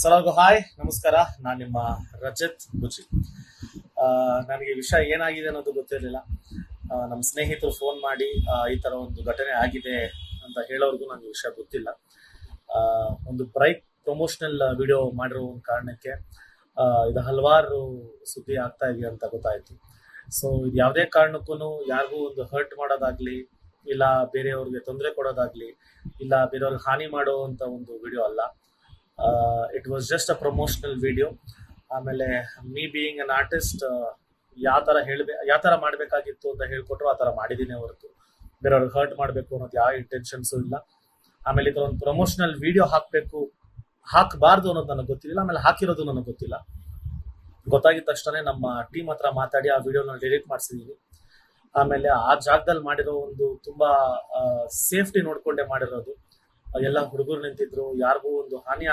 ಸಲಾಗೂ hi ನಮಸ್ಕಾರ. ನಾನು ನಿಮ್ಮ ರಜತ್ ಬುಜಿ. ನನಗೆ ವಿಷಯ ಏನಾಗಿದೆ ಅನ್ನೋದು ಗೊತ್ತಿರಲಿಲ್ಲ. ನಮ್ಮ ಸ್ನೇಹಿತರು ಫೋನ್ ಮಾಡಿ ಈ ಥರ ಒಂದು ಘಟನೆ ಆಗಿದೆ ಅಂತ ಹೇಳೋರ್ಗು ನನಗೆ ವಿಷಯ ಗೊತ್ತಿಲ್ಲ. ಆ, ಒಂದು ಬ್ರೈಕ್ ಪ್ರಮೋಷನಲ್ ವಿಡಿಯೋ ಮಾಡಿರೋ ಒಂದು ಕಾರಣಕ್ಕೆ ಇದು ಹಲವಾರು ಸುದ್ದಿ ಆಗ್ತಾ ಇದೆ ಅಂತ ಗೊತ್ತಾಯಿತು. ಸೊ ಇದು ಯಾವುದೇ ಕಾರಣಕ್ಕೂ ಯಾರಿಗೂ ಒಂದು ಹರ್ಟ್ ಮಾಡೋದಾಗ್ಲಿ, ಇಲ್ಲ ಬೇರೆಯವ್ರಿಗೆ ತೊಂದರೆ ಕೊಡೋದಾಗ್ಲಿ, ಇಲ್ಲ ಬೇರೆಯವ್ರಿಗೆ ಹಾನಿ ಮಾಡುವಂಥ ಒಂದು ವಿಡಿಯೋ ಅಲ್ಲ. It was just a promotional video. ಆಮೇಲೆ ಮೀ ಬೀಯಿಂಗ್ ಅನ್ ಆರ್ಟಿಸ್ಟ್, ಯಾವ ಥರ ಮಾಡಬೇಕಾಗಿತ್ತು ಅಂತ ಹೇಳ್ಕೊಟ್ರು ಆ ಥರ ಮಾಡಿದ್ದೀನಿ ಹೊರತು ಬೇರೆಯವ್ರಿಗೆ ಹರ್ಟ್ ಮಾಡಬೇಕು ಅನ್ನೋದು ಯಾವ ಇಂಟೆನ್ಷನ್ಸು ಇಲ್ಲ. ಆಮೇಲೆ ಇದರ ಒಂದು ಪ್ರಮೋಷನಲ್ ವಿಡಿಯೋ ಹಾಕಬಾರ್ದು ಅನ್ನೋದು ನನಗೆ ಗೊತ್ತಿಲ್ಲ. ಆಮೇಲೆ ಹಾಕಿರೋದು ನನಗೆ ಗೊತ್ತಿಲ್ಲ. ಗೊತ್ತಾಗಿದ ತಕ್ಷಣ ನಮ್ಮ ಟೀಮ್ ಹತ್ರ ಮಾತಾಡಿ ಆ ವಿಡಿಯೋನ ಡಿಲೀಟ್ ಮಾಡಿಸಿದೀನಿ. ಆಮೇಲೆ ಆ ಜಾಗದಲ್ಲಿ ಮಾಡಿರೋ ಒಂದು ತುಂಬಾ ಸೇಫ್ಟಿ ನೋಡ್ಕೊಂಡೇ ಮಾಡಿರೋದು. ಎಲ್ಲ ಹುಡುಗರು ನಿಂತಿದ್ರು, ಯಾರಿಗೂ ಒಂದು ಹಾನಿ